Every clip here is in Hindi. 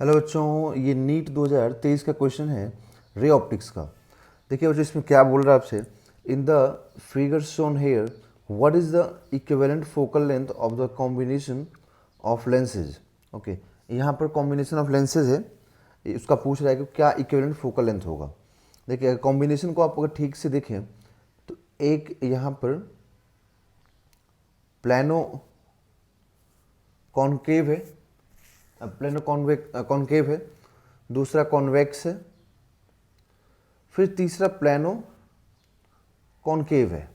हेलो बच्चों, ये नीट 2023 का क्वेश्चन है रे ऑप्टिक्स का। देखिए बच्चों, इसमें क्या बोल रहा है आपसे। In the figure shown here what is the equivalent focal length of the combination of lenses. Okay, यहाँ पर कॉम्बिनेशन ऑफ लेंसेज है, उसका पूछ रहा है कि क्या इक्विवेलेंट फोकल लेंथ होगा। देखिए कॉम्बिनेशन को आप अगर ठीक से देखें तो एक यहाँ पर प्लानो कॉन्केव है, प्लेनो कॉन्केव है, दूसरा कॉन्वेक्स है, फिर तीसरा प्लेनो कॉन्केव है।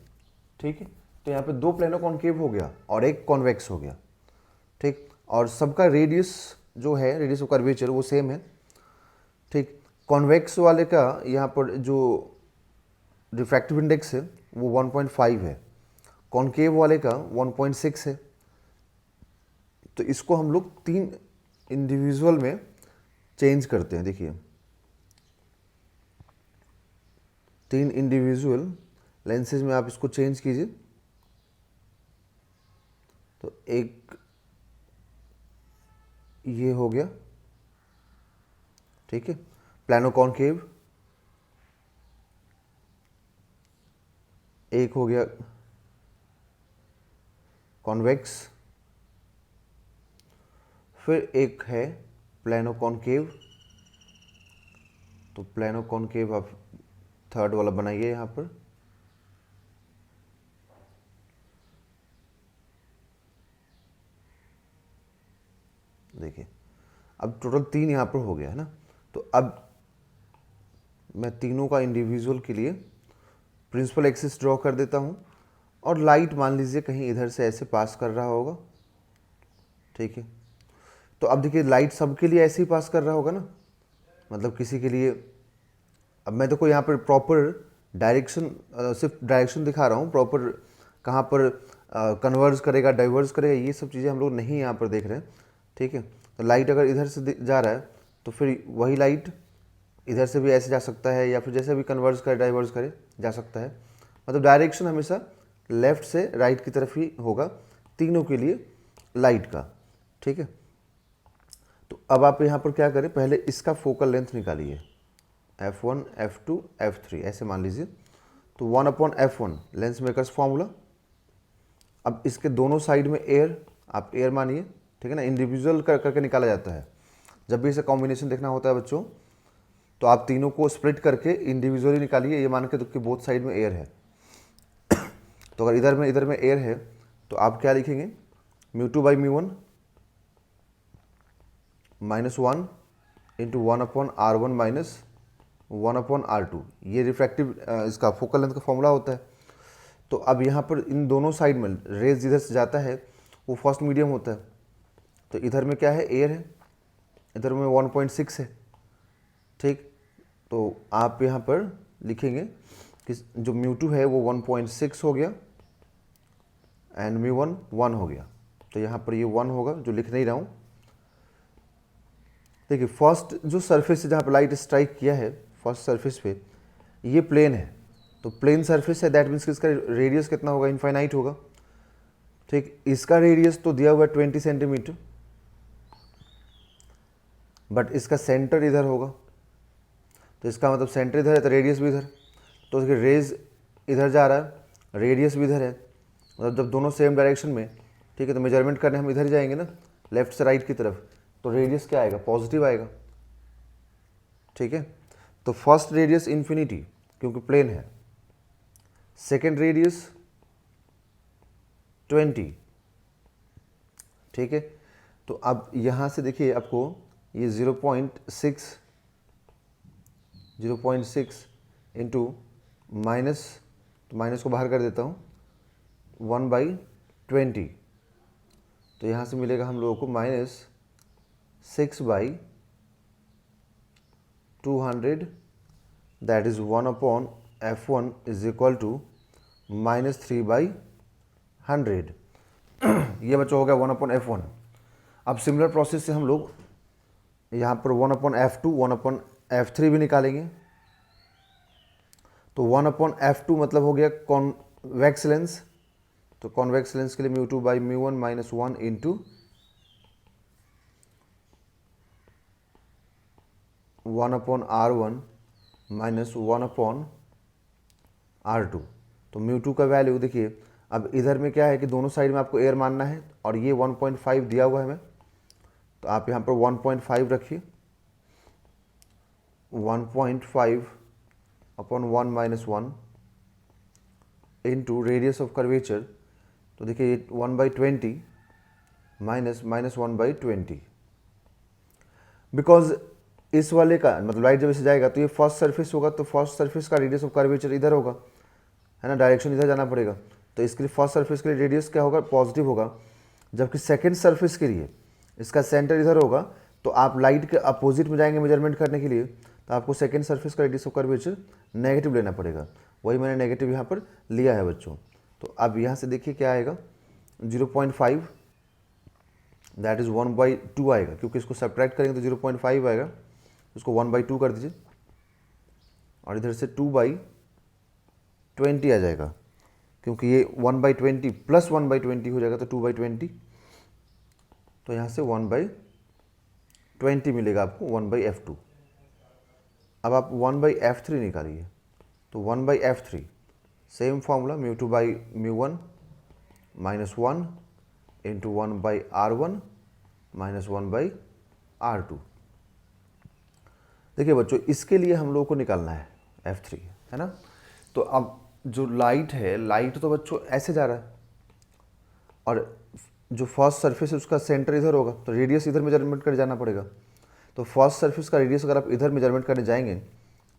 ठीक है, तो यहाँ पे दो प्लेनो कॉन्केव हो गया और एक कॉन्वेक्स हो गया। ठीक, और सबका रेडियस जो है, रेडियस ऑफ कर्वेचर वो सेम है। ठीक, कॉन्वेक्स वाले का यहाँ पर जो रिफ्रैक्टिव इंडेक्स है वो 1.5 है, कॉन्केव वाले का 1.6 है। तो इसको हम लोग तीन इंडिविजुअल में चेंज करते हैं। देखिए तीन इंडिविजुअल लेंसेज में आप इसको चेंज कीजिए। तो एक ये हो गया, ठीक है, प्लानो कॉन्केव। एक हो गया कॉन्वेक्स, फिर एक है प्लानो कॉन्केव। तो प्लानो कॉन्केव आप थर्ड वाला बनाइए यहाँ पर। देखिए अब टोटल तीन यहाँ पर हो गया है ना। तो अब मैं तीनों का इंडिविजुअल के लिए प्रिंसिपल एक्सिस ड्रॉ कर देता हूँ, और लाइट मान लीजिए कहीं इधर से ऐसे पास कर रहा होगा। ठीक है, तो अब देखिए लाइट सबके लिए ऐसे ही पास कर रहा होगा ना, मतलब किसी के लिए। अब मैं देखो यहाँ पर प्रॉपर डायरेक्शन, सिर्फ डायरेक्शन दिखा रहा हूँ, प्रॉपर कहाँ पर कन्वर्ज करेगा, डाइवर्ज करेगा, ये सब चीज़ें हम लोग नहीं यहाँ पर देख रहे हैं। ठीक है, तो लाइट अगर इधर से जा रहा है तो फिर वही लाइट इधर से भी ऐसे जा सकता है, या फिर जैसे भी कन्वर्ज करे डाइवर्ज करे जा सकता है। मतलब डायरेक्शन हमेशा लेफ़्ट से राइट की तरफ ही होगा तीनों के लिए लाइट का। ठीक है, तो अब आप यहाँ पर क्या करें, पहले इसका फोकल लेंथ निकालिए, F1 F2 F3 ऐसे मान लीजिए। तो 1/F1 लेंस मेकर्स फॉर्मूला। अब इसके दोनों साइड में एयर, आप एयर मानिए, ठीक है ना, इंडिविजुअल करके निकाला जाता है। जब भी इसे कॉम्बिनेशन देखना होता है बच्चों, तो आप तीनों को स्प्लिट करके इंडिविजुअली निकालिए, ये मान के तो कि बोथ साइड में एयर है। तो अगर इधर में एयर है तो आप क्या लिखेंगे, μ2/μ1 -1 इंटू 1/R1 माइनस 1/R2। ये रिफ्रैक्टिव इसका फोकल लेंथ का फॉर्मूला होता है। तो अब यहाँ पर इन दोनों साइड में रेज जिधर से जाता है वो फर्स्ट मीडियम होता है। तो इधर में क्या है, एयर है, इधर में 1.6 है। ठीक, तो आप यहाँ पर लिखेंगे कि जो μ2 है वो 1.6 हो गया एंड μ1 1 हो गया। तो यहाँ पर ये 1 होगा, जो लिख नहीं रहा हूँ। देखिए फर्स्ट जो सरफेस से जहाँ पर लाइट स्ट्राइक किया है, फर्स्ट सरफेस पे ये प्लेन है, तो प्लेन सरफेस है, दैट मीन्स कि इसका रेडियस कितना होगा, इनफाइनाइट होगा। ठीक, इसका रेडियस तो दिया हुआ है 20 सेंटीमीटर, बट इसका सेंटर इधर होगा, तो इसका मतलब सेंटर इधर है तो रेडियस भी इधर। तो इसके रेज इधर जा रहा है, रेडियस भी इधर है, मतलब जब दोनों सेम डायरेक्शन में, ठीक है, तो मेजरमेंट करने हम इधर जाएंगे ना, लेफ्ट से राइट की तरफ, तो रेडियस क्या आएगा, पॉजिटिव आएगा। ठीक है, तो फर्स्ट रेडियस इन्फिनिटी क्योंकि प्लेन है, सेकेंड रेडियस 20। ठीक है, तो अब यहाँ से देखिए आपको ये 0.6 इंटू माइनस, तो माइनस को बाहर कर देता हूँ, 1/20। तो यहाँ से मिलेगा हम लोगों को -6/200, that is 1/F1 is equal to -3/100। ये बच्चा हो गया 1/F1। अब सिमिलर प्रोसेस से हम लोग यहाँ पर 1/F2 1/F3 भी निकालेंगे। तो 1/F2 मतलब हो गया कॉन्वेक्स लेंस, तो कॉन्वेक्स लेंस के लिए μ2/μ1 -1 इंटू 1/r1 माइनस 1/r2। तो μ2 का वैल्यू देखिए, अब इधर में क्या है कि दोनों साइड में आपको एयर मानना है और ये 1.5 दिया हुआ है हमें, तो आप यहाँ पर 1.5 रखिए। 1.5/1 minus 1 into radius of curvature, तो देखिए 1/20 माइनस -1/20। बिकॉज इस वाले का मतलब लाइट जब इसे जाएगा तो ये फर्स्ट सरफेस होगा, तो फर्स्ट सरफेस का रेडियस ऑफ कर्वेचर इधर होगा, है ना, डायरेक्शन इधर जाना पड़ेगा। तो इसके लिए फर्स्ट सरफेस के लिए रेडियस क्या होगा, पॉजिटिव होगा। जबकि सेकेंड सरफेस के लिए इसका सेंटर इधर होगा, तो आप लाइट के अपोजिट में जाएंगे मेजरमेंट करने के लिए, तो आपको सेकेंड सरफेस का रेडियस ऑफ कर्वेचर नेगेटिव लेना पड़ेगा। वही मैंने नेगेटिव यहाँ पर लिया है बच्चों। तो अब यहाँ से देखिए क्या आएगा, 0.5 दैट इज़ 1/2 आएगा, क्योंकि इसको सब्ट्रैक्ट करेंगे तो 0.5 आएगा, उसको 1/2 कर दीजिए और इधर से 2/20 आ जाएगा, क्योंकि ये 1/20 प्लस 1/20 हो जाएगा तो 2/20, तो यहाँ से 1/20 मिलेगा आपको 1/f2। अब आप 1/f3 निकालिए, तो 1/f3 same formula μ2/μ1 minus 1 into 1/r1 minus 1/r2। देखिए बच्चों, इसके लिए हम लोगों को निकालना है f3, है ना। तो अब जो लाइट है, लाइट तो बच्चों ऐसे जा रहा है और जो फर्स्ट सरफेस है उसका सेंटर इधर होगा, तो रेडियस इधर मेजरमेंट कर जाना पड़ेगा। तो फर्स्ट सरफेस का रेडियस अगर आप इधर मेजरमेंट करने जाएंगे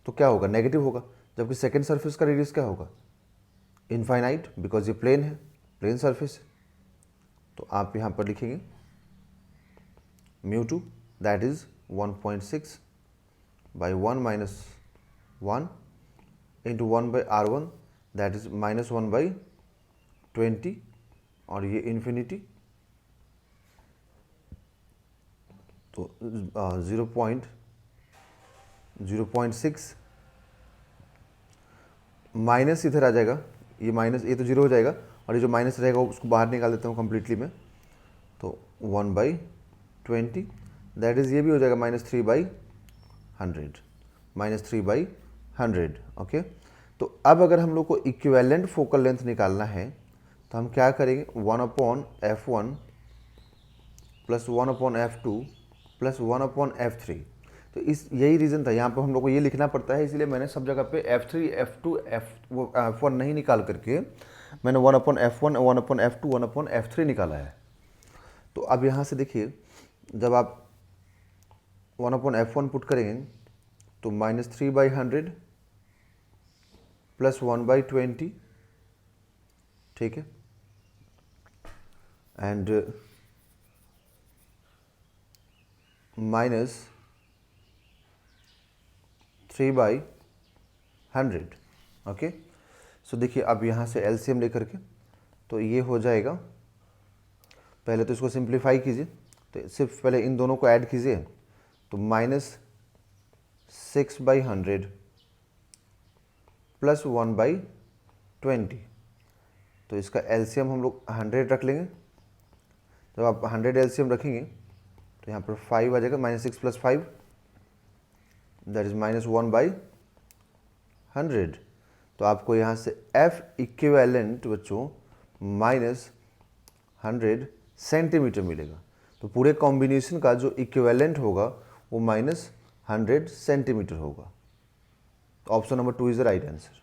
तो क्या होगा, नेगेटिव होगा। जबकि सेकेंड सरफेस का रेडियस क्या होगा, इनफाइनाइट, बिकॉज ये प्लेन है, प्लेन सरफेस है। तो आप यहाँ पर लिखेंगे μ2 that is 1.6/1 minus 1 into 1/r1 that is minus 1/20 और ये इन्फिनिटी, तो 0.6 माइनस इधर आ जाएगा, ये माइनस, ये तो 0 हो जाएगा और ये जो माइनस रहेगा उसको बाहर निकाल देता हूँ कम्प्लीटली में, तो 1/20 दैट इज़, ये भी हो जाएगा -3/100, -3/100। ओके, तो अब अगर हम लोग को इक्विवेलेंट फोकल लेंथ निकालना है तो हम क्या करेंगे, 1/f1 plus 1/f2 plus 1/f3। तो इस यही रीज़न था, यहाँ पर हम लोग को ये लिखना पड़ता है, इसलिए मैंने सब जगह पे f3 f2 f1 नहीं निकाल करके मैंने 1/f1 1/f2 1/f3 निकाला है। तो अब यहाँ से देखिए, जब आप 1/f1 पुट करेंगे तो -3/100 प्लस 1/20, ठीक है, एंड माइनस 3/100। ओके, सो देखिए अब यहाँ से एलसीएम लेकर के, तो ये हो जाएगा, पहले तो इसको सिंप्लीफाई कीजिए, तो सिर्फ पहले इन दोनों को ऐड कीजिए, तो -6/100 प्लस 1/20, तो इसका एलसीएम हम लोग 100 रख लेंगे। जब आप 100 एलसीएम रखेंगे तो यहाँ पर 5 आ जाएगा, -6 + 5 दैट इज -1/100। तो आपको यहाँ से F इक्विवेलेंट बच्चों -100 सेंटीमीटर मिलेगा। तो पूरे कॉम्बिनेशन का जो इक्विवेलेंट होगा वो -100 सेंटीमीटर होगा। तो option number 2 is the right answer.